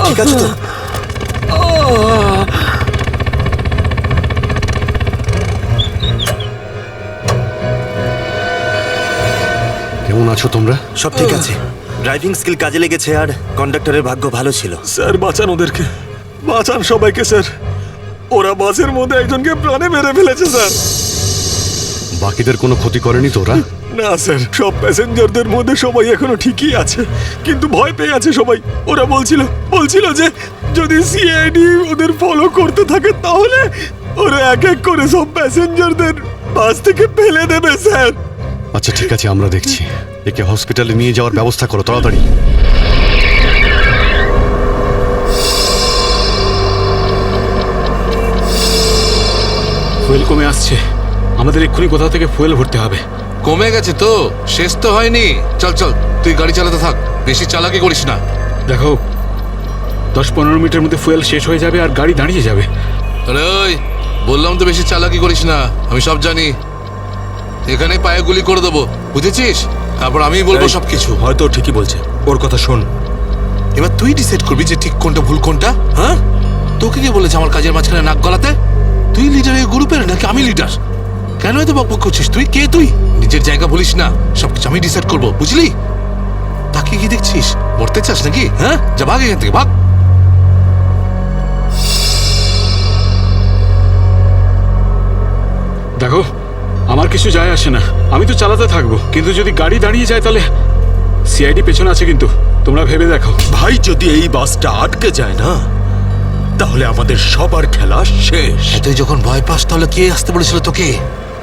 ঠিক আছে তো? কেমন আছো তোমরা? সব ঠিক আছে। ড্রাইভিং স্কিল কাজে লেগেছে আর কন্ডাক্টরের ভাগ্য ভালো ছিল। স্যার বাঁচান ওদেরকে, বাঁচান সবাইকে স্যার। ওরা বাসের মধ্যে একজনকে প্রাণে মেরে ফেলেছে স্যার। বাকিদের কোনো ক্ষতি করেনি তোরা? না স্যার, সব প্যাসেঞ্জারদের মধ্যে সবাই এখনো ঠিকই আছে, কিন্তু ভয় পেয়ে আছে সবাই। ওরা বলছিল যে যদি সিআইডি ওদের ফলো করতে থাকে তাহলে ওরা এক এক করে সব প্যাসেঞ্জারদের বাস থেকে ফেলে দেবে স্যার। আচ্ছা ঠিক আছে, আমরা দেখছি। একে হসপিটালে নিয়ে যাওয়ার ব্যবস্থা করো তাড়াতাড়ি। ফুয়েল কমে আসছে, আমাদের এক্ষুনি কোথাও থেকে ফুয়েল ভরতে হবে। কমে গেছে তো, শেষ তো হয়নি। চল চল, তুই গাড়ি চালাতে থাক, বেশি চালাকি করিস না। দেখো 10-15 মিনিটের মধ্যে ফুয়েল শেষ হয়ে যাবে আর গাড়ি দাঁড়িয়ে যাবে। আরে ওই, বললাম তো বেশি চালাকি করিস না, আমি সব জানি। এখানে পায়ে গুলি করে দেবো, বুঝেছিস? তারপর আমিই বলবো সবকিছু। হয়তো ঠিকই বলছে, ওর কথা শোন। এবার তুই ডিসাইড করবি যে ঠিক কোনটা ভুল কোনটা। হ্যাঁ, তোকে কে বলেছে আমার কাজের মাঝখানে নাক গলাতে? তুই লিডার এই গ্রুপের নাকি আমি লিডার? কেন এত বকবক করছিস? তুই কে? তুই নিজের জায়গা বলিস না, সবকিছু আমি ডিসাইড করবো, বুঝলি? তাকে কি দেখছিস? মরতে চাস নাকি? হ্যাঁ, যা ভাগ এখান থেকে, ভাগ। দেখো আমার কিছু যায় আসে না, আমি তো চালাতে থাকবো, কিন্তু যদি গাড়ি দাঁড়িয়ে যায় তাহলে সিআইডি পেছনে আছে, কিন্তু তোমরা ভেবে দেখো। ভাই, যদি এই বাসটা আটকে যায় না তাহলে আমাদের সবার খেলা শেষ। তুই যখন ভয় পাস তাহলে কে আসতে বলেছিল তোকে?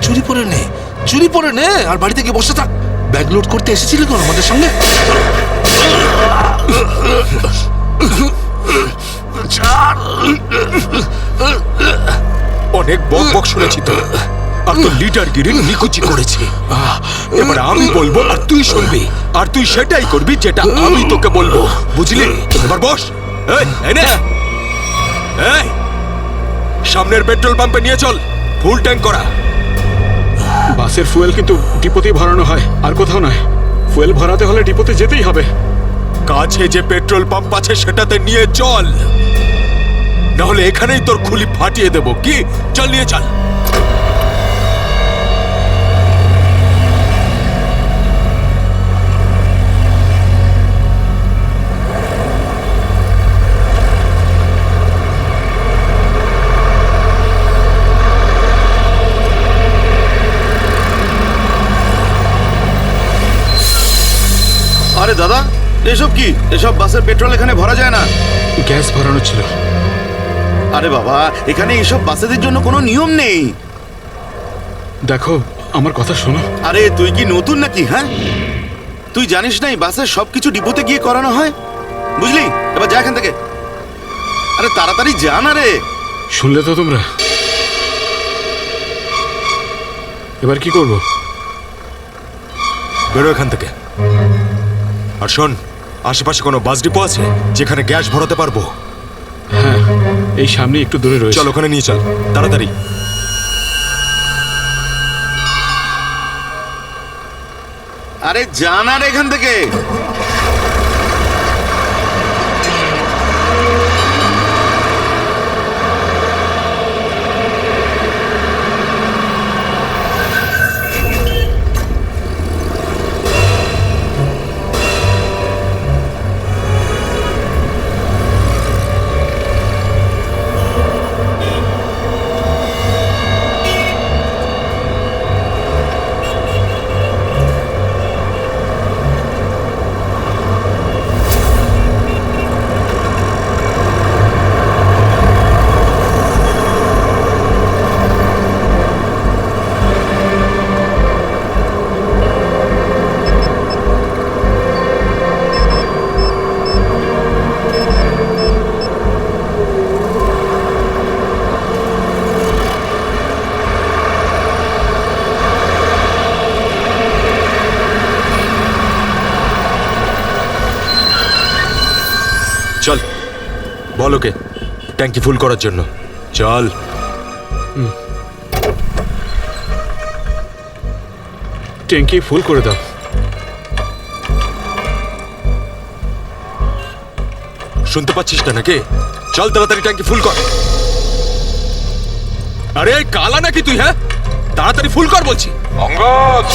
চুরি পরে নে আর বাড়িতে গিয়ে বসে থাক। ব্যাগ লোড করতে এসেছিলি কোন আমাদের সঙ্গে? অনেক বক শুনেছি তো, আর তো লিডারগিরি নিকুচি করেছি। এবার আমি বলবো আর তুই শুনবি, আর তুই সেটাই করবি যেটা আমি তোকে বলবো, বুঝলি? এবার বস। এই, সামনের পেট্রোল পাম্পে নিয়ে চল, ফুল ট্যাঙ্ক করা। বাসের ফুয়েল কিন্তু ডিপোতেই ভরানো হয়, আর কোথাও নয়। ফুয়েল ভরাতে হলে ডিপোতে যেতেই হবে। কাছে যে পেট্রোল পাম্প আছে সেটাতে নিয়ে চল, নাহলে এখানেই তোর খুলি ফাটিয়ে দেবো। কি? চল, নিয়ে চল। আরে দাদা, এসব কি? এসব বাসের পেট্রোল এখানে ভরা যায় না। গ্যাস ভরানো ছিল। আরে বাবা, এখানে এসব বাসেদের জন্য কোনো নিয়ম নেই। দেখো আমার কথা শোনো। আরে তুই কি নতুন নাকি? হ্যাঁ, তুই জানিস না এই বাসের সবকিছু ডিপোতে গিয়ে করানো হয়, বুঝলি? এবার যা এখান থেকে। আরে তাড়াতাড়ি যা না রে। শুনলে তো তোমরা? এবার কি করব? বেরো এখান থেকে। আর শোন, আশেপাশে কোনো বাস ডিপো আছে যেখানে গ্যাস ভরাতে পারবো? হ্যাঁ, এই সামনে একটু দূরে রয়েছে। চল, ওখানে নিয়ে চল তাড়াতাড়ি। আরে যা না রে এখান থেকে। চল, বল ওকে ট্যাঙ্কি ফুল করার জন্য। চল। ট্যাঙ্কি ফুল করে দাও। শুনতে পাচ্ছিস না নাকি? চল তাড়াতাড়ি ট্যাঙ্কি ফুল কর। আরে কালা নাকি তুই? হ্যাঁ, তাড়াতাড়ি ফুল কর বলছি। অঙ্গদ,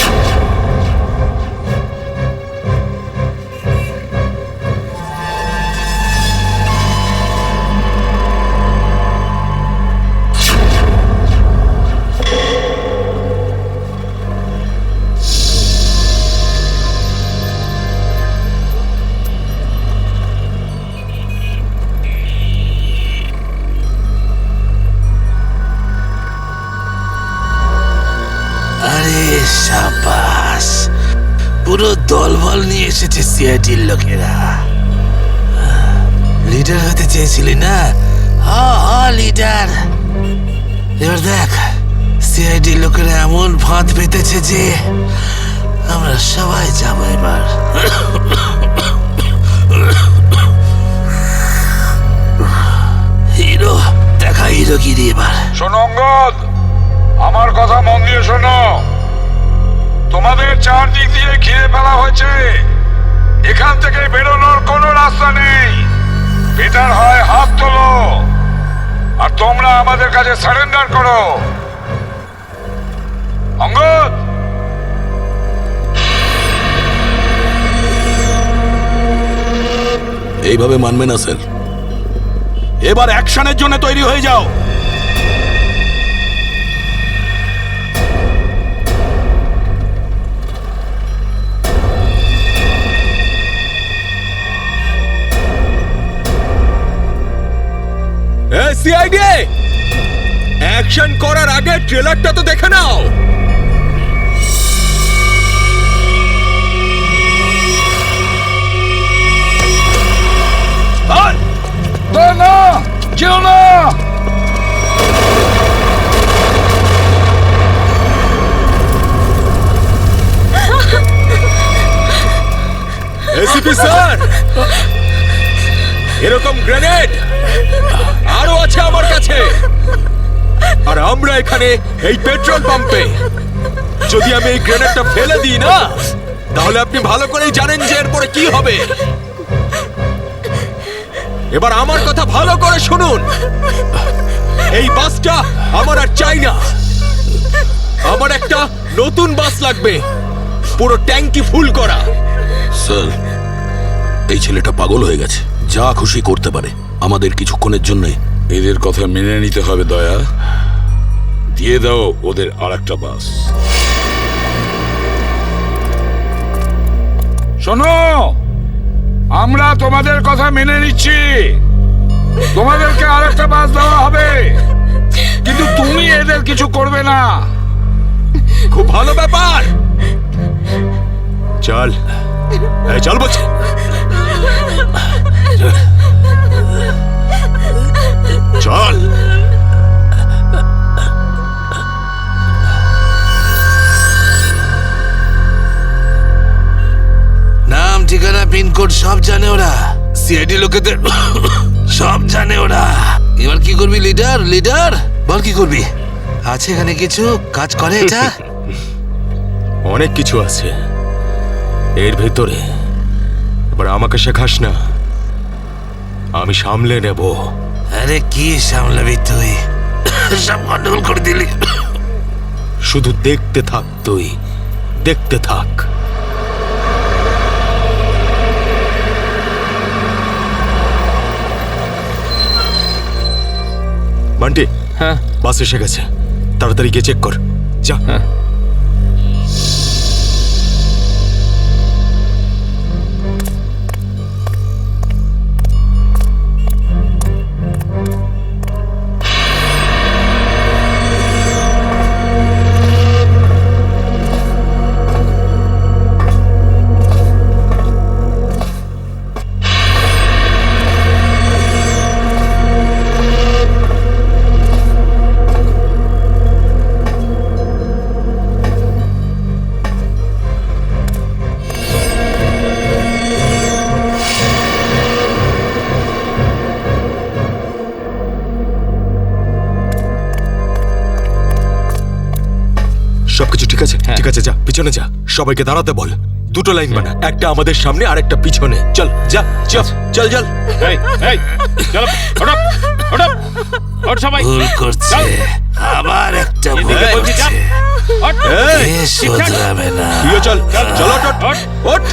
আরে সাবাস, পুরো দলবল নিয়ে এসেছে সিআইডির লোকেরা। লিডার হতে চেয়েছিলি না? লিডার। এবার দেখ, সিআইডির লোকেরা এমন ফাঁদ পেতেছে যে আমরা সবাই যাবো এবার। হিরো দেখা, হিরোগিরি এবার। শোনো অঙ্গদ, আমার কথা মন দিয়ে শোনো। তোমাদের চারদিক দিয়ে ঘিরে ফেলা হয়েছে, এখান থেকে বেরোনোর কোনো রাস্তা নেই। বেটার হয় হাত তোলো আর তোমরা আমাদের কাছে সারেন্ডার করো। অঙ্গদ, এইভাবে মানবে না স্যার। এবার অ্যাকশনের জন্য তৈরি হয়ে যাও। সিআইডি, অ্যাকশন করার আগে ট্রেলারটা তো দেখে নাও। না, কেউ না। এসিপি স্যার, এরকম গ্রেনেড আরো আছে আমার কাছে। আর আমরা এখানে এই পেট্রোল পাম্পে। যদি আমি এই গ্রেনেডটা ফেলে দিই না, তাহলে আপনি ভালো করেই জানেন যে এরপরে কি হবে। এবার আমার কথা ভালো করে শুনুন। এই বাসটা আমার আর চাই না। আমার একটা নতুন বাস লাগবে, পুরো ট্যাঙ্কি ফুল করা। স্যার, এই ছেলেটা পাগল হয়ে গেছে, যা খুশি করতে পারে আমাদের কিছুক্ষণের জন্য। এদের কথা মেনে নিতে হবে দয়া। দিয়ে দাও ওদের আর একটা বাস। শোনো, আমরা তোমাদের কথা মেনে নিচ্ছি, তোমাদেরকে আর একটা বাস দেওয়া হবে, কিন্তু তুমি এদের কিছু করবে না। খুব ভালো ব্যাপার। চল, চল বলছি। চল। নাম, ঠিকানা, পিনকোড সব জানে ওরা। সিআইডি লোকেদের সব জানে ওরা। এবার কি করবি লিডার? লিডার বল, কি করবি? আছে এখানে কিছু কাজ করে এটা? অনেক কিছু আছে এর ভেতরে। এবার আমাকে শেখাস না, আমি সামলে নেব। আরে কি সামলাবি তুই? সব গন্ডগোল করে দিলি। শুধু দেখতে থাক তুই, দেখতে থাক। বান্টি, হ্যাঁ বাস এসে গেছে, তাড়াতাড়ি গিয়ে চেক কর। যা। সবকিছু ঠিক আছে? ঠিক আছে, যা পিছনে যা, সবাইকে দাঁড়াতে বল। দুটো লাইন বানা, একটা আমাদের সামনে আর একটা পিছনে। চল যা চল চল চল। এই এই চলো ওঠো ওঠো ওঠ সবাই ভুল করছে, আবার একটা ভুল এদিকে বলছি, যা। করছে। ওঠ এই, এ শোধরাবে না, তুইও চল চল ওঠ ওঠ ওঠ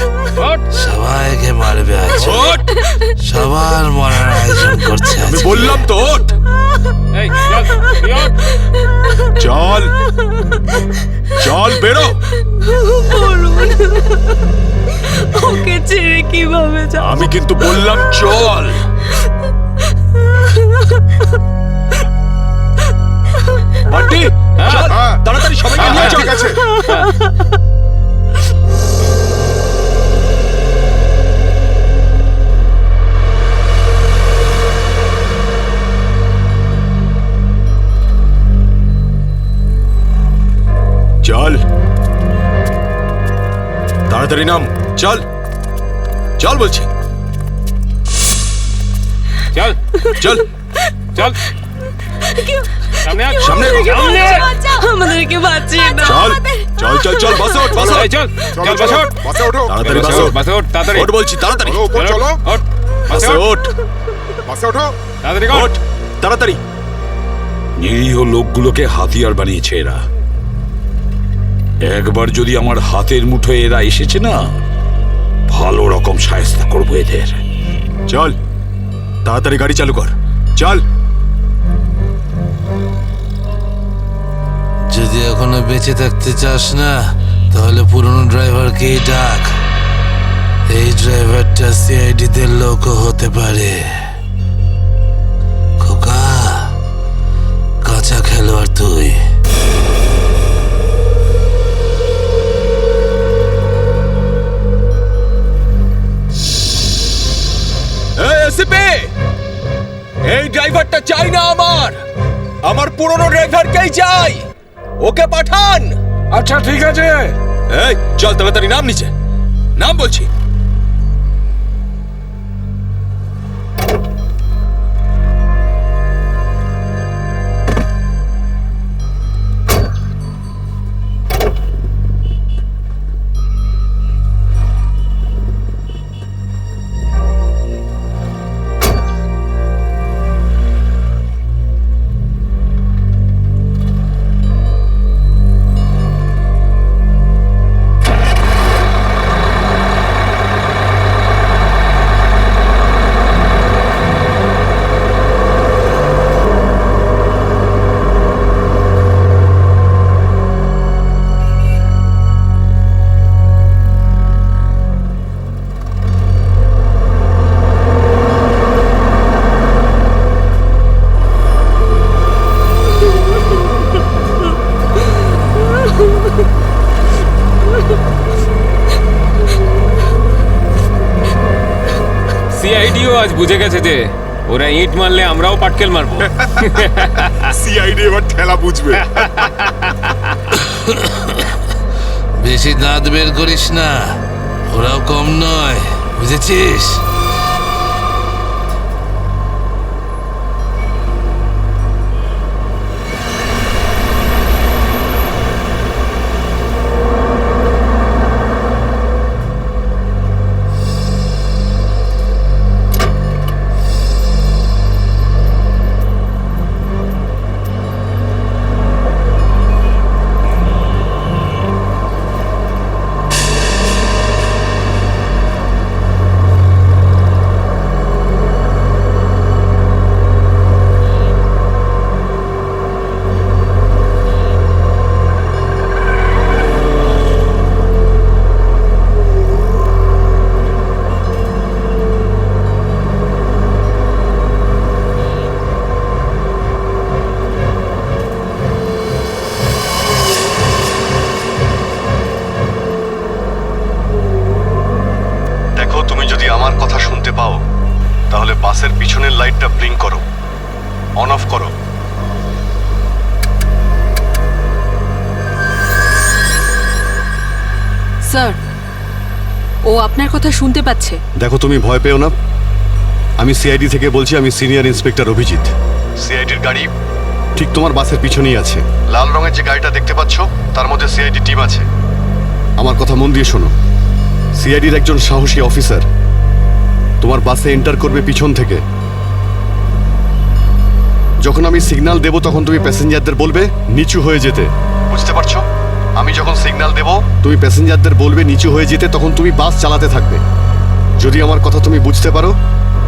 ওঠ সবাইকে মারবে আজ, ওঠ। সবার মরার আয়োজন করছে আজ। আমি বললাম তো ওঠ। এই চল তুই ওঠ। চল চল বেরো। ওকে ছেড়ে কিভাবে যাব? আমি কিন্তু বললাম চল। বান্টি চল তাড়াতাড়ি সবাইকে নিয়ে চল। ঠিক আছে চল তাড়াতাড়ি নাম, চল চল বলছি, চল চল চল সামনে আয় সামনে সামনে আমাদেরকে বাঁচিয়ে না। চল চল চল চল বাসে ওঠ বাসে এই চল চল বাসে ওঠ বাসে ওঠো তাড়াতাড়ি বাসে ওঠ, বাসে ওঠ তাড়াতাড়ি ওঠ বলছি তাড়াতাড়ি চলো উপর চলো ওঠ বাসে বাসে ওঠ ওঠ বাসে ওঠো তাড়াতাড়ি কর ওঠ তাড়াতাড়ি। নিরীহ লোকগুলোকে হাতিয়ার বানিয়েছে এরা। একবার যদি আমার হাতের মুঠোয় এরা এসেছে না, ভালো রকম শায়েস্তা করবো এদের। চল তাড়াতাড়ি গাড়ি চালু কর, চল। যদি এখনো বেঁচে থাকতে চাস না, তাহলে পুরনো ড্রাইভারকেই ডাক। এই ড্রাইভারটা সিআইডি দের লোকও হতে পারে। খোকা, কাঁচা খেলোয়াড় তুই। এই ড্রাইভারটা চাই না আমার পুরনো ড্রাইভারকেই চাই, ওকে পাঠান। আচ্ছা ঠিক আছে। এই চল তাড়াতাড়ি নাম নিচে, নাম বলছি। সিআইডিও আজ বুঝে গেছে যে ওরা ইট মারলে আমরাও পাটকেল মারবো। সিআইডি এবার ঠেলা বুঝবে। বেশি দাঁত বের করিস না, ওরাও কম নয়, বুঝেছিস? তাহলে বাসের পিছনের লাইটটা ব্লিঙ্ক করো, অন অফ করো। স্যার, ও আপনার কথা শুনতে পাচ্ছে। দেখো, তুমি ভয় পেও না, আমি সিআইডি থেকে বলছি। আমি সিনিয়র ইন্সপেক্টর অভিজিৎ। সিআইডির গাড়ি ঠিক তোমার বাসের পিছনেই আছে। লাল রঙের যে গাড়িটা দেখতে পাচ্ছ তার মধ্যে সিআইডি টিম আছে। আমার কথা মন দিয়ে শোনো, সিআইডির একজন সাহসী অফিসার তোমার বাসে এন্টার করবে পিছন থেকে। যখন আমি সিগন্যাল দেব তখন তুমি প্যাসেঞ্জারদের বলবে নিচু হয়ে যেতে, বুঝতে পারছো? আমি যখন সিগন্যাল দেব তুমি প্যাসেঞ্জারদের বলবে নিচু হয়ে যেতে, তখন তুমি বাস চালাতে থাকবে। যদি আমার কথা তুমি বুঝতে পারো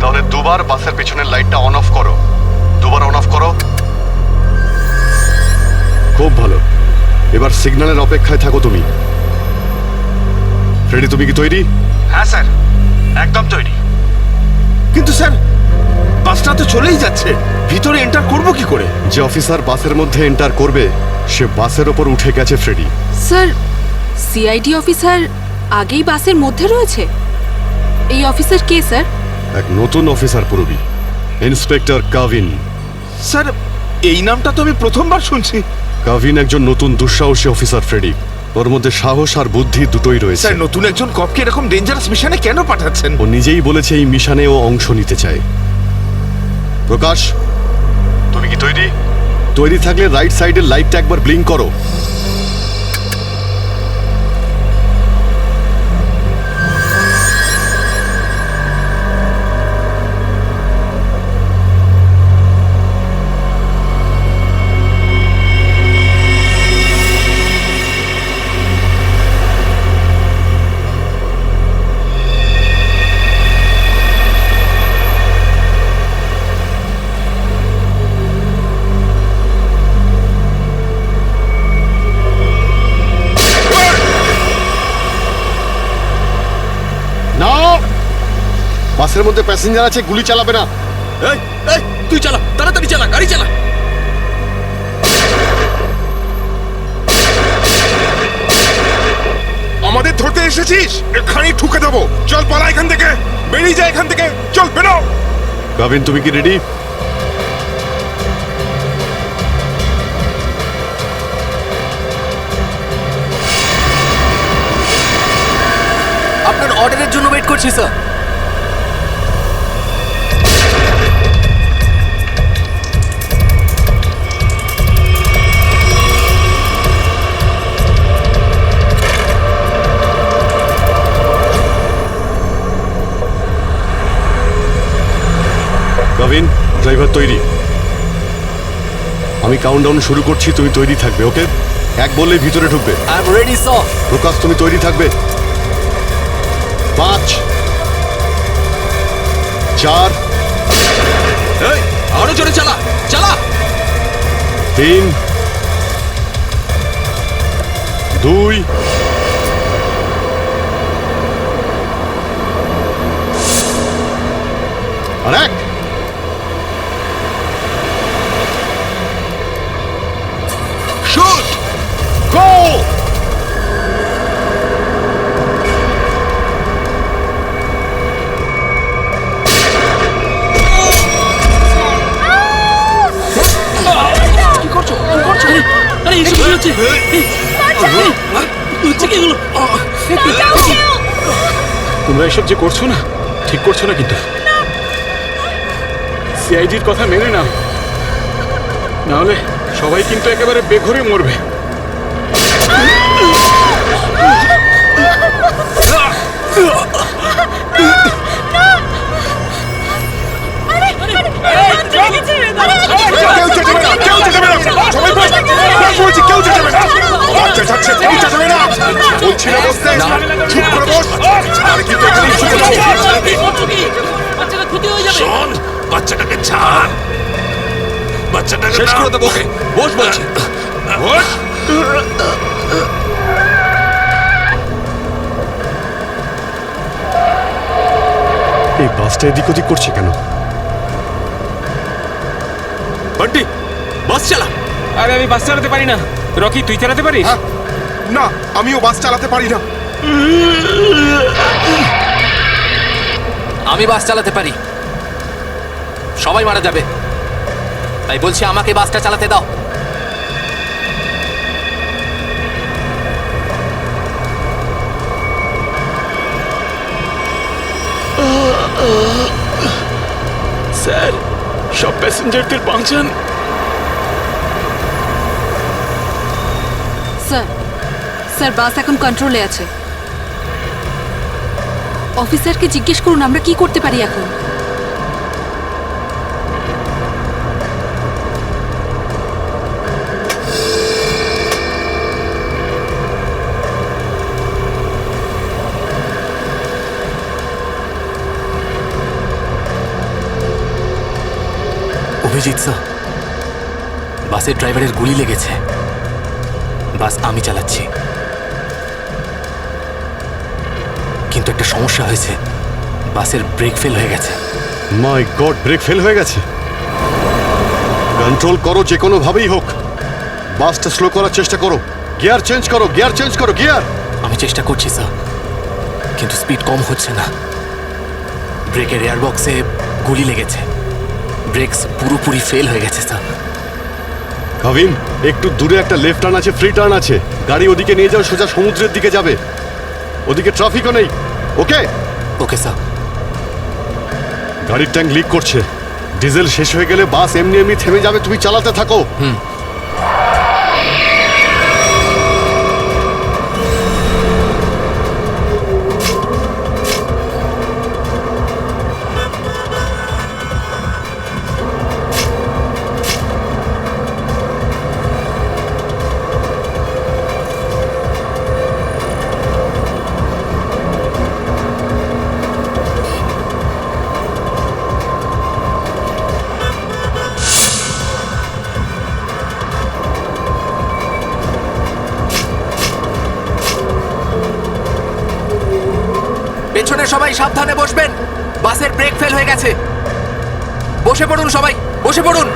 তাহলে দুবার বাসের পেছনের লাইটটা অন অফ করো। দুবার অন অফ করো। খুব ভালো। এবার সিগন্যালের অপেক্ষায় থাকো তুমি। ফ্রেডি, তুমি কি তৈরি? হ্যাঁ স্যার, একদম তৈরি। কিন্তু স্যার বাসটা তো চলেই যাচ্ছে, ভিতরে এন্টার করব কি করে? যে অফিসার বাসের মধ্যে এন্টার করবে সে বাসের ওপর উঠে গেছে ফ্রেডি। স্যার, সিআইডি অফিসার আগেই বাসের মধ্যে রয়েছে। এই অফিসার কে স্যার? এক নতুন অফিসার পুরবি, ইন্সপেক্টর কাভিন। স্যার এই নামটা তো আমি প্রথমবার শুনছি। কাভিন একজন নতুন দুঃসাহসী অফিসার ফ্রেডি। ওর মধ্যে সাহস আর বুদ্ধি দুটোই রয়েছে। স্যার নতুন একজন কপকে এরকম ডেঞ্জারাস মিশনে কেন পাঠাচ্ছেন? ও নিজেই বলেছে এই মিশনে ও অংশ নিতে চায়। প্রকাশ, তুমি কি তৈরি? তৈরি থাকলে রাইট সাইডের লাইটটা একবার ব্লিঙ্ক করো। বাসের মধ্যে প্যাসেঞ্জার আছে, গুলি চালাবে না। এই এই তুই চালা, তাড়াতাড়ি চালা, গাড়ি চালা। আমাদের ধরতে এসেছিস? এখানেই ঠুকে দেবো। চল পালা এখান থেকে, বেরিয়ে যা এখান থেকে, চল বেরো। কাভিন, তুমি কি রেডি? আপনার অর্ডারের জন্য ওয়েট করছি স্যার। কাভিন, ড্রাইভার তৈরি। আমি কাউন্টডাউন শুরু করছি, তুমি তৈরি থাকবে। ওকে? এক বললে ভিতরে ঢুকবে। I am ready sir. Prakash, তুমি তৈরি থাকবে। 5 4 এই আরো জোরে চালা, চালা। 3 2 আর 1। শুট। গো! আরে এসব কি হচ্ছে? হচ্ছে কি এগুলো? তোমরা এসব যে করছো না, ঠিক করছো না কিন্তু। সিআইডির কথা মেনে নাও, নাহলে সবাই কিন্তু একেবারে বেঘরে মরবে। কেউ চেঁচাবে না, কেউ চেঁচাবে না, সবাই বস। বলছি কেউ চেঁচাবে না। বাচ্চা যাচ্ছে, কেউ চেঁচাবে না। বলছি না বসতে, চুপ করে বস। আর কিন্তু এখানেই শুয়ে যাবো। শোন, বাচ্চাটাকে ছাড়। বাচ্চাটাকে শেষ করে দেবো। বস বলছি। বস। এই বাসটা এদিক ওদিক করছে কেন? বান্টি, বাস চালা। আরে আমি বাস চালাতে পারি না। রকি, তুই চালাতে পারিস? না, আমিও বাস চালাতে পারি না। আমি বাস চালাতে পারি। সবাই মারা যাবে, তাই বলছি আমাকে বাসটা চালাতে দাও। স্যার, সব প্যাসেঞ্জারদের বাঁচান। স্যার, স্যার বাস এখন কন্ট্রোলে আছে। অফিসারকে জিজ্ঞেস করুন আমরা কি করতে পারি এখন। অভিজিৎ স্যার, বাসের ড্রাইভারের গুলি লেগেছে। বাস আমি চালাচ্ছি, কিন্তু একটা সমস্যা হয়েছে। বাসের ব্রেক ফেল হয়ে গেছে। মাই গড, ব্রেক ফেল হয়ে গেছে। কন্ট্রোল করো যে কোনো ভাবেই হোক, বাসটা স্লো করার চেষ্টা করো। গিয়ার চেঞ্জ করো, গিয়ার চেঞ্জ করো, গিয়ার। আমি চেষ্টা করছি স্যার, কিন্তু স্পিড কম হচ্ছে না। ব্রেকের এয়ার বক্সে গুলি লেগেছে। ব্রেকস পুরোপুরি ফেল হয়ে গেছে স্যার। ভাবিন, একটু দূরে একটা লেফট টার্ন আছে, ফ্রি টার্ন আছে। গাড়ি ওদিকে নিয়ে যাও, সোজা সমুদ্রের দিকে যাবে। ওদিকে ট্রাফিকও নেই। ওকে ওকে স্যার। গাড়ির ট্যাঙ্ক লিক করছে। ডিজেল শেষ হয়ে গেলে বাস এমনি এমনি থেমে যাবে, তুমি চালাতে থাকো। পেছনে সবাই সাবধানে বসবেন। বাসের ব্রেক ফেল হয়ে গেছে। বসে পড়ুন সবাই, বসে পড়ুন।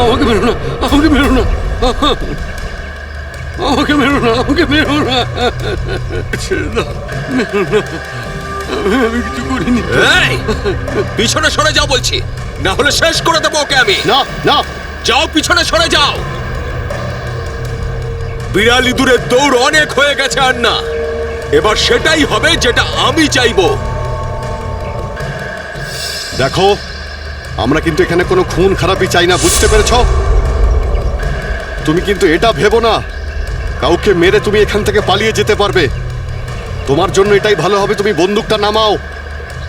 আমাকে মেরো না, আমাকে মেরো না, আমাকে মেরো না, ছেড়ে দাও, মেরো না, আমি কিছু করিনি। পিছনে সরে যাও বলছি, না হলে শেষ করে দেবো ওকে আমি। না না, যাও, পিছনে সরে যাও। বিড়াল ইঁদুরের দৌড় অনেক হয়ে গেছে আর না। এবার সেটাই হবে যেটা আমি চাইবো। দেখো, আমরা কিন্তু এখানে কোনো খুন খারাপি চাই না, বুঝতে পেরেছো? তুমি কিন্তু এটা ভেবো না কাউকে মেরে তুমি এখান থেকে পালিয়ে যেতে পারবে। তোমার জন্য এটাই ভালো হবে তুমি বন্দুকটা নামাও।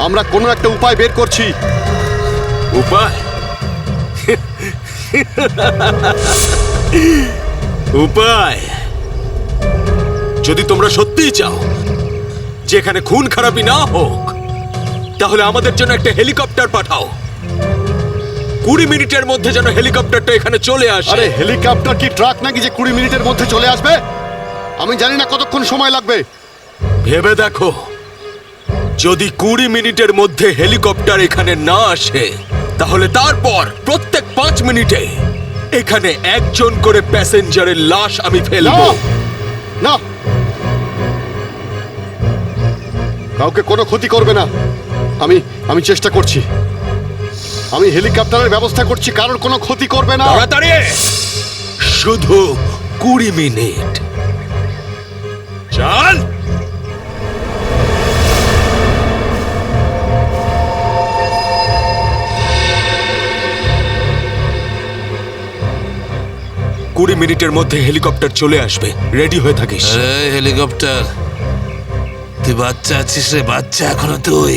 আমরা কোনো একটা উপায় বের করছি। উপায়? উপায়? যদি তোমরা সত্যিই চাও যেখানে খুন খারাপি না হোক, তাহলে আমাদের জন্য একটা হেলিকপ্টার পাঠাও। 20 মিনিটের মধ্যে যেন হেলিকপ্টারটা এখানে চলে আসে। আরে হেলিকপ্টার কি ট্রাক নাকি যে 20 মিনিটের মধ্যে চলে আসবে? আমি জানি না কতক্ষণ সময় লাগবে। ভেবে দেখো, যদি 20 মিনিটের মধ্যে হেলিকপ্টার এখানে না আসে, তাহলে তারপর প্রত্যেক 5 মিনিটে এখানে একজন করে প্যাসেঞ্জারের লাশ আমি ফেলবো। না, কাউকে কোনো ক্ষতি করবে না। আমি চেষ্টা করছি। আমি হেলিকপ্টারের ব্যবস্থা করছি, কারোর কোনো ক্ষতি করবে না। তাড়াতাড়ি, শুধু 20 মিনিট। চল। কুড়ি মিনিটের মধ্যে হেলিকপ্টার চলে আসবে, রেডি হয়ে থাকিস। হেলিকপ্টার তুই বাচ্চা আছিস রে, বাচ্চা এখনো তুই।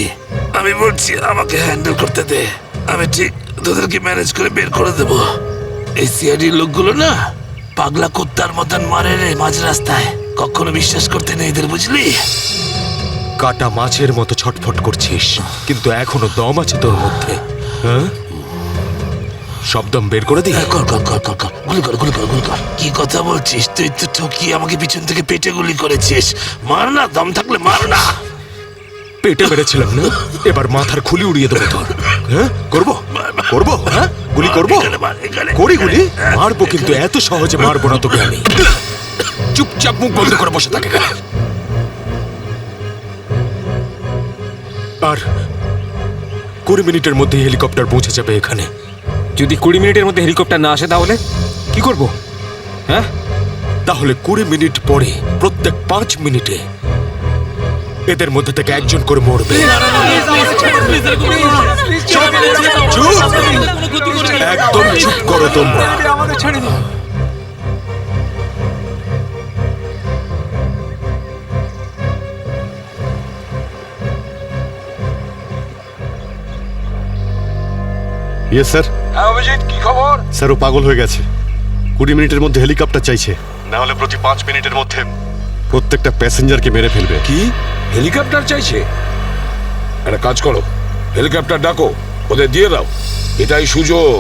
আমি বলছি আমাকে হ্যান্ডেল করতে দে, আমি ঠিক তোদেরকে ম্যানেজ করে বের করে দেবো। এই সিআইডির লোকগুলো না পাগলা কুত্তার মতন মারে রে মাঝ রাস্তায়, কখনো বিশ্বাস করতে নেই এদের, বুঝলি? কাটা মাছের মতো ছটফট করছিস, কিন্তু এখনো দম আছে তোর মধ্যে। হ্যাঁ, সব দম বের করে দি। কর কর কর কর কর, গুলি কর গুলি কর গুলি কর। কি কথা বলছিস? তুই তো ঠকিয়ে আমাকে পিছন থেকে পেটে গুলি করেছিস। মার না, দম থাকলে মার না। পেটে মেরেছিলাম না, এবার মাথার খুলি উড়িয়ে দেবো তোর। হ্যাঁ, করবো করবো, হ্যাঁ গুলি করবো, এখানে মার, এখানে। করি গুলি। মারবো, কিন্তু এত সহজে মারবো না তোকে আমি। চুপচাপ মুখ বন্ধ করে বসে থাকে। আর 20 মিনিটের মধ্যে হেলিকপ্টার পৌঁছে যাবে এখানে। যদি 20 মিনিটের মধ্যে হেলিকপ্টার না আসে তাহলে কি করব? হ্যাঁ, তাহলে 20 মিনিট পরে প্রত্যেক 5 মিনিটে এদের মধ্যে থেকে একজন করে মরবে। চুপ! একদম চুপ করো তোমরা। আমাকে ছেড়ে দিন। Yes sir. হ্যাঁ অভিজিৎ, কি খবর? স্যার ও পাগল হয়ে গেছে। 20 মিনিটের মধ্যে হেলিকপ্টার চাইছে, না হলে প্রতি 5 মিনিটের মধ্যে প্রত্যেকটা প্যাসেঞ্জারকে মেরে ফেলবে। কি হেলিকপ্টার চাইছে? একটা কাজ করো, হেলিকপ্টার ডাকো, ওদের দিয়ে দাও। এটাই সুযোগ,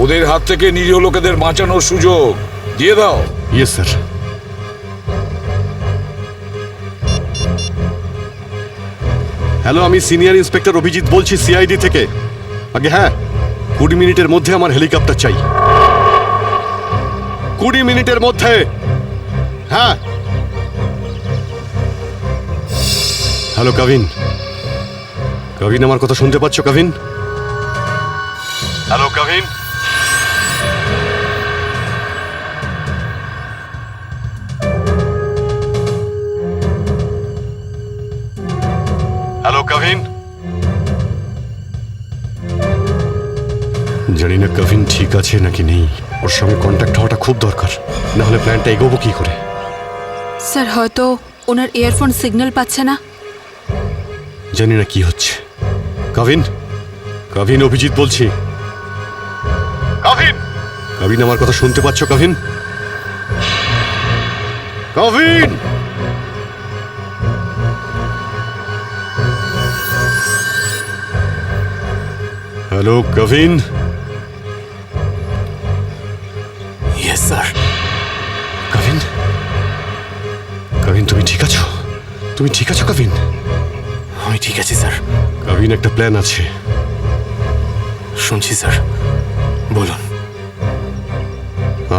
ওদের হাত থেকে নিরীহ লোকেদের বাঁচানোর সুযোগ। দিয়ে দাও। Yes sir. হ্যালো, আমি সিনিয়র ইন্সপেক্টর অভিজিৎ বলছি সিআইডি থেকে। আগে হ্যাঁ, 20 মিনিটের মধ্যে আমার হেলিকপ্টার চাই। 20 মিনিটের মধ্যে। হ্যাঁ। হ্যালো কাভিন, কাভিন আমার কথা শুনতে পাচ্ছ কাভিন? হ্যালো কাভিন। হ্যালো কাভিন। জানি না কাভিন ঠিক আছে নাকি নেই, ওর সঙ্গে কন্ট্যাক্ট হওয়াটা খুব দরকার, না হলে প্ল্যানটা এগোবো কি করে। স্যার হয়তো ওনার ইয়ারফোন সিগন্যাল পাচ্ছে না। জানি না কি হচ্ছে। কাভিন, কাভিন অভিজিৎ বলছি। কাভিন, কাভিন আমার কথা শুনতে পাচ্ছ Kavin? Kavin. Hello Kavin. Yes sir. Kavin, Kavin তুমি ঠিক আছো? তুমি ঠিক আছো কাভিন? আমি ঠিক আছি স্যার। কাভিন একটা প্ল্যান আছে। শুনছি স্যার, বলুন।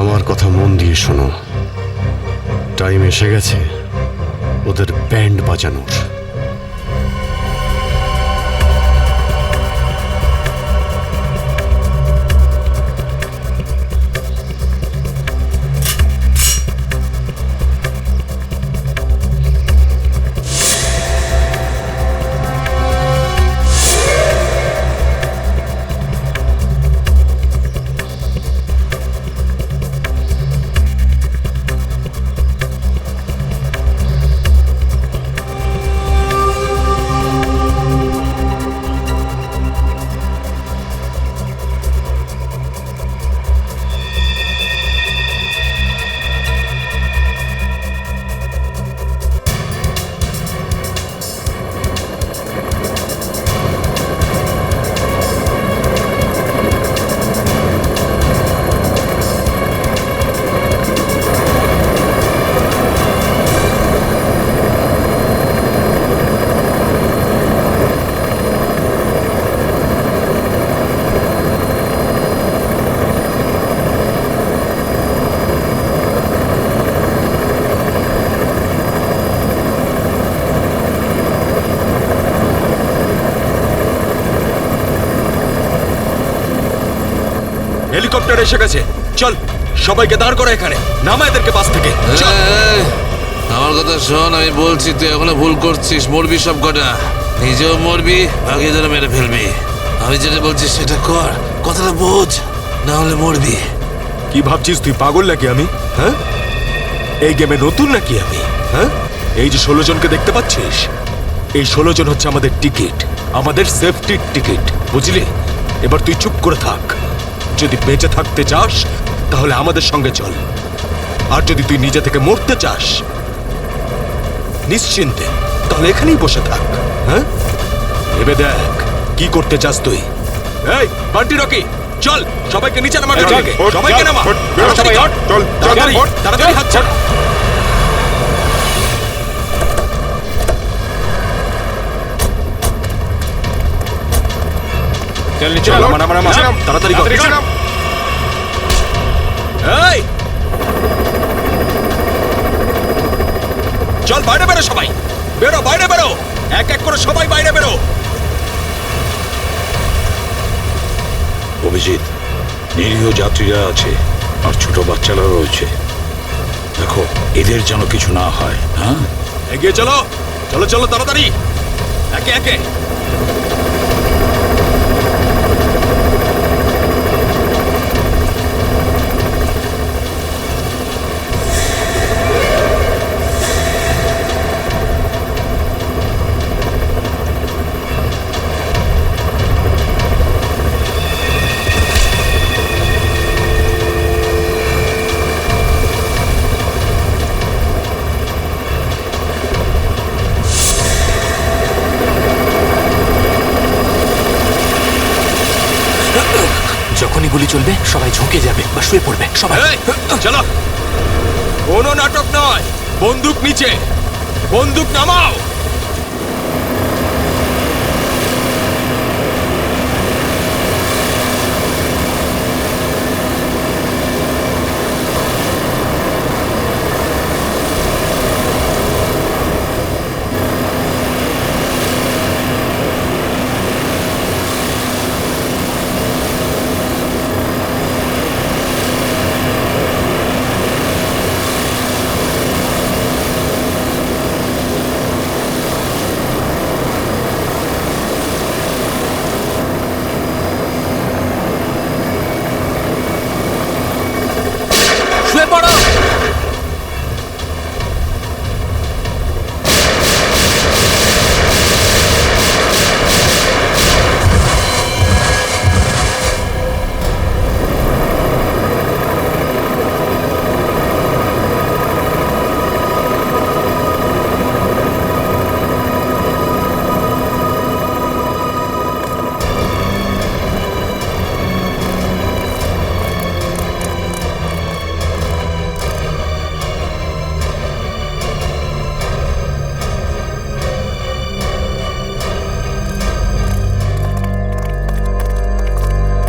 আমার কথা মন দিয়ে শোনো, টাইম এসে গেছে ওদের ব্যান্ড বাজানোর। হেলিকপ্টার এসে গেছে, চল সবাইকে দাঁড় করা এখানে, নামা এদেরকে বাস থেকে। চল। আমার কথা শোন, আমি বলছি তুই এখনো ভুল করছিস। মরবি সব কটা, নিজেও মরবি, বাকিদেরও মেরে ফেলবি। আমি যেটা বলছি সেটা কর, কথাটা বোঝ, না হলে মরবি। কি ভাবছিস তুই পাগল নাকি আমি? হ্যাঁ, এই গেমে নতুন নাকি আমি? হ্যাঁ, এই যে 16 জনকে দেখতে পাচ্ছিস, এই 16 জন হচ্ছে আমাদের টিকিট, আমাদের সেফটির টিকিট, বুঝলি? এবার তুই চুপ করে থাক। যদি বেঁচে থাকতে চাস তাহলে আমাদের সঙ্গে চল, আর যদি তুই নিজে থেকে মরতে চাস নিশ্চিন্তে তাহলে এখানেই বসে থাক। হ্যাঁ, ভেবে দেখ কি করতে চাস তুই। এই বান্টি রকি, চল সবাইকে নিচে নামা, সবাইকে নামা, তাড়াতাড়ি তাড়াতাড়ি হাত ছাড়। চল নিচে নামা, নামা, নামা, তাড়াতাড়ি কর। এই চল বাইরে বেরো, সবাই বেরো, বাইরে বেরো, এক এক করে সবাই বাইরে বেরো। অভিজিৎ, নিরীহ যাত্রীরা আছে আর ছোট বাচ্চারা রয়েছে, দেখো এদের যেন কিছু না হয়। হ্যাঁ, এগিয়ে চলো, চলো চলো তাড়াতাড়ি, একে একে। যখনই গুলি চলবে সবাই ঝুঁকে যাবে বা শুয়ে পড়বে সবাই। এই, চলো, কোনো নাটক নয়, বন্দুক নিচে, বন্দুক নামাও। শুয়ে পড়ো।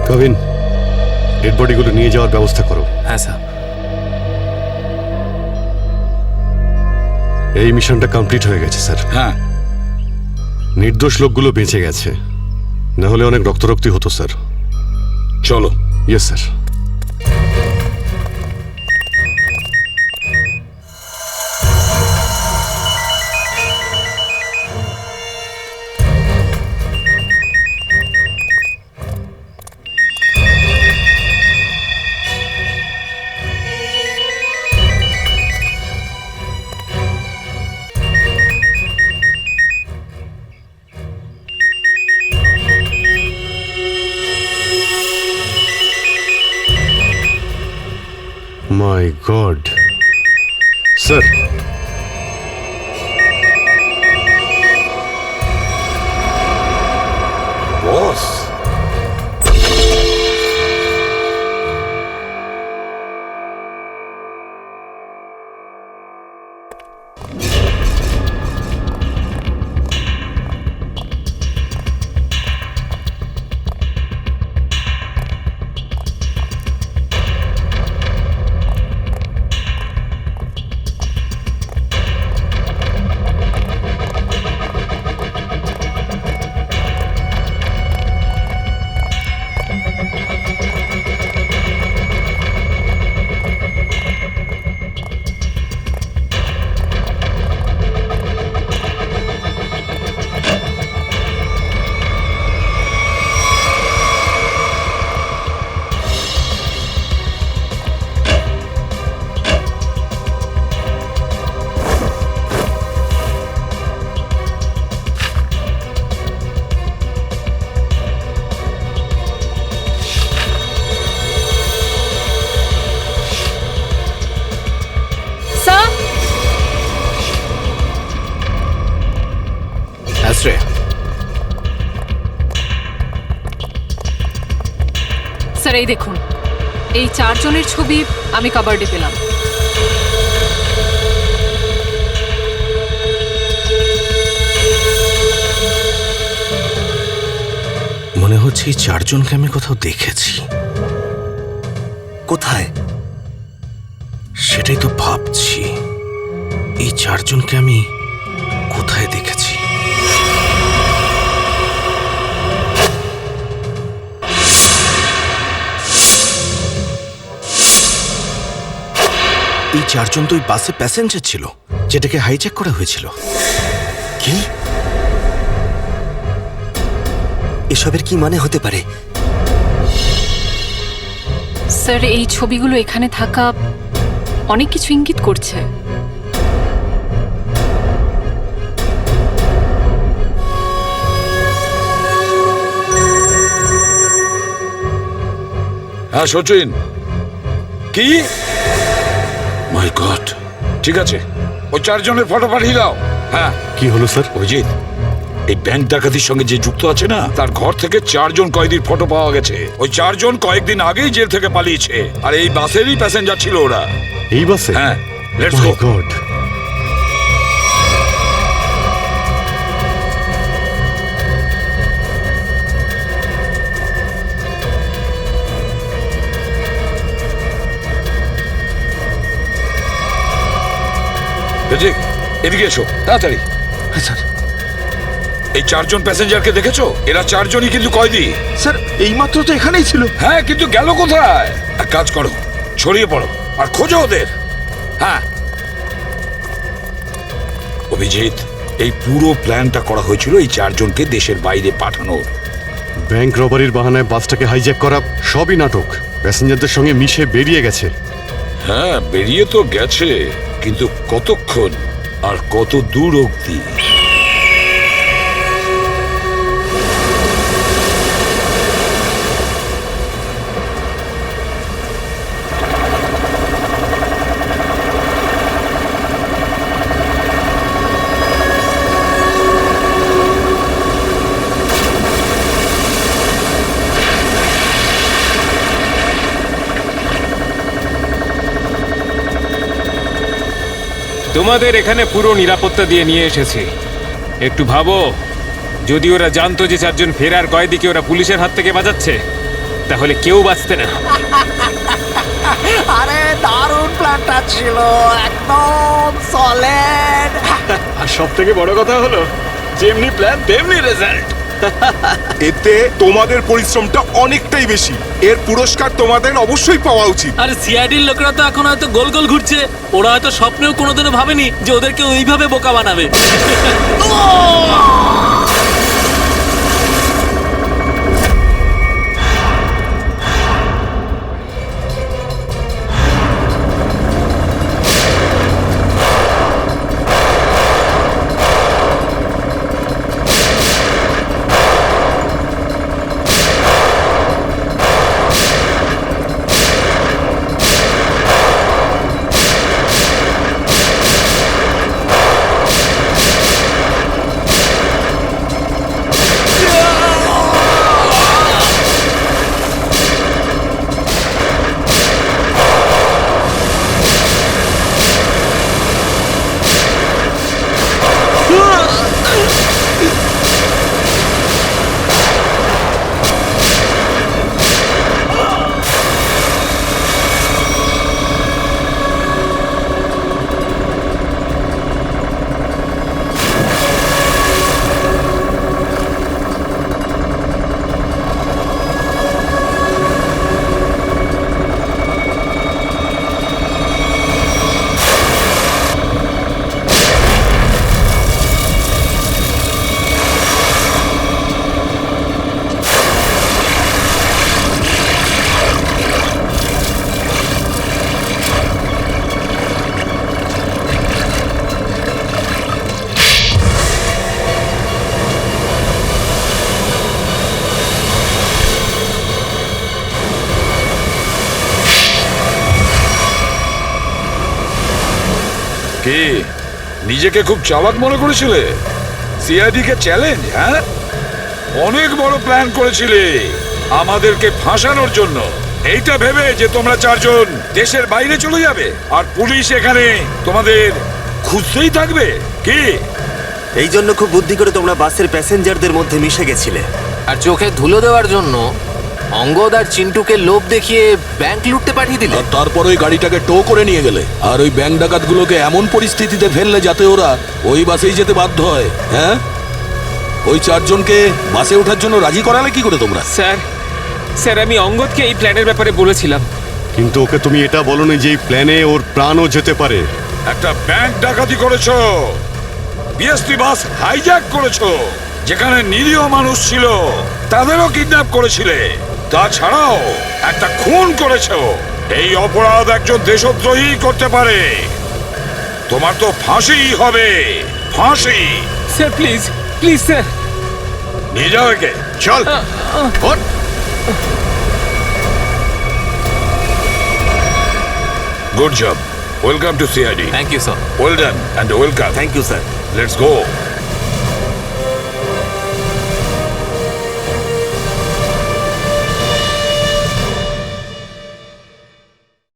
কাবিন, ডেড বডিগুলো নিয়ে যাওয়ার ব্যবস্থা করো। হ্যাঁ স্যার। এই মিশনটা কমপ্লিট হয়ে গেছে স্যার। হ্যাঁ, নির্দোষ লোকগুলো বেঁচে গেছে, না হলে অনেক রক্তরক্তি হতো স্যার। চলো। Yes sir. My god sir, boss, sir এই দেখুন, এই 4 জনের ছবি আমি কাবার্ডে পেলাম। মনে হচ্ছে এই 4 জনকে আমি কোথাও দেখেছি। কোথায় সেটাই তো ভাবছি, এই 4 জনকে আমি কোথায় দেখেছি। এই 4 জন তো ওই বাসে প্যাসেঞ্জার ছিল যেটাকে হাইজ্যাক করা হয়েছিল। কি এসবের কি মানে হতে পারে? স্যার এই ছবিগুলো এখানে থাকা অনেক কিছু ইঙ্গিত করছে। হ্যাঁ সচিন, কি? মাই গড, ঠিক আছে, ওই 4 জনের ফটো পাঠিয়ে দাও। হ্যাঁ, কি হলো স্যার? অভিজিৎ, এই ব্যাংক ডাকাতির সঙ্গে যে যুক্ত আছে না, তার ঘর থেকে 4 জন কয়েদির ফটো পাওয়া গেছে। ওই 4 জন কয়েকদিন আগেই জেল থেকে পালিয়েছে, আর এই বাসেরই প্যাসেঞ্জার ছিল ওরা। এই বাসে? হ্যাঁ, let's my go. God. Abhijit, এদিকে এসো তাড়াতাড়ি। হ্যাঁ স্যার। এই 4 জন প্যাসেঞ্জারকে দেখেছো? এরা 4 জনই কিন্তু কয়েদি। স্যার এইমাত্র তো এখানেই ছিল। হ্যাঁ, কিন্তু গেল কোথায়? এক কাজ করো, ছড়িয়ে পড়ো আর খোঁজো ওদের। হ্যাঁ অভিজিৎ, এই পুরো প্ল্যানটা করা হয়েছিল এই 4 জনকে দেশের বাইরে পাঠানোর। ব্যাংক রবারির বাহানায় বাসটাকে হাইজ্যাক করা সবই নাটক। প্যাসেঞ্জারদের সঙ্গে মিশে বেরিয়ে গেছে। হ্যাঁ, বেরিয়ে তো গেছে, কিন্তু কতক্ষণ আর কত দূর অবধি? তোমাদের এখানে পুরো নিরাপত্তা দিয়ে নিয়ে এসেছি। একটু ভাবো, যদি ওরা জানতো যে 4 জন ফেরার কয়েদিকে ওরা পুলিশের হাত থেকে বাঁচাচ্ছে, তাহলে কেউ বাঁচতে না। আরে দারুণ প্ল্যানটা ছিল, একদম সলিড। আর সব থেকে বড় কথা হলো, যেমনি প্ল্যান তেমনি রেজাল্ট। এতে তোমাদের পরিশ্রমটা অনেকটাই বেশি। এর পুরস্কার তোমাদের অবশ্যই পাওয়া উচিত। আরে সিআইডির লোকেরা তো এখন হয়তো গোল গোল ঘুরছে। ওরা হয়তো স্বপ্নেও কোনোদিনও ভাবেনি যে ওদেরকে ওইভাবে বোকা বানাবে। কি নিজেকে খুব চালাক মনে করেছিলে? সিআইডি কে চ্যালেঞ্জ? হ্যাঁ, অনেক বড় প্ল্যান করেছিলে আমাদেরকে ফাঁসানোর জন্য। এইটা ভেবে যে তোমরা চারজন দেশের বাইরে চলে যাবে আর পুলিশ এখানে তোমাদের খুঁজতেই থাকবে কি? এই জন্য খুব বুদ্ধি করে তোমরা বাসের প্যাসেঞ্জারদের মধ্যে মিশে গেছিলে। আর চোখে ধুলো দেওয়ার জন্য অঙ্গদ আর চিন্টুকে লোভ দেখিয়ে ব্যাংক লুটতে পাঠিয়ে দিলে। আর তারপর ওই গাড়িটাকে টো করে নিয়ে গেলে আর ওই ব্যাংক ডাকাতগুলোকে এমন পরিস্থিতিতে ফেললে যাতে ওরা ওই বাসেই যেতে বাধ্য হয়। হ্যাঁ, ওই চারজনকে বাসে ওঠার জন্য রাজি করালে কি করে তোমরা? স্যার আমি অঙ্গদকে এই প্ল্যানের ব্যাপারে বলেছিলাম। কিন্তু ওকে তুমি এটা বলনি যে এই প্ল্যানে ওর প্রাণও যেতে পারে। একটা ব্যাংক ডাকাতি করেছো, বিএসটি বাস হাইজ্যাক করেছো, যেখানে নিরীহ মানুষ ছিল তাদেরও কিডন্যাপ করেছিলে, তাছাড়াও একটা খুন করেছো। এই অপরাধ একজন দেশদ্রোহী করতে পারে। তোমার তো ফাঁসি হবে, ফাঁসি। Sir please please sir. নিয়ে যাও একে। চল ওঠ। Good job. Welcome to CID. Thank you sir. Well done and welcome. Thank you sir. Let's go.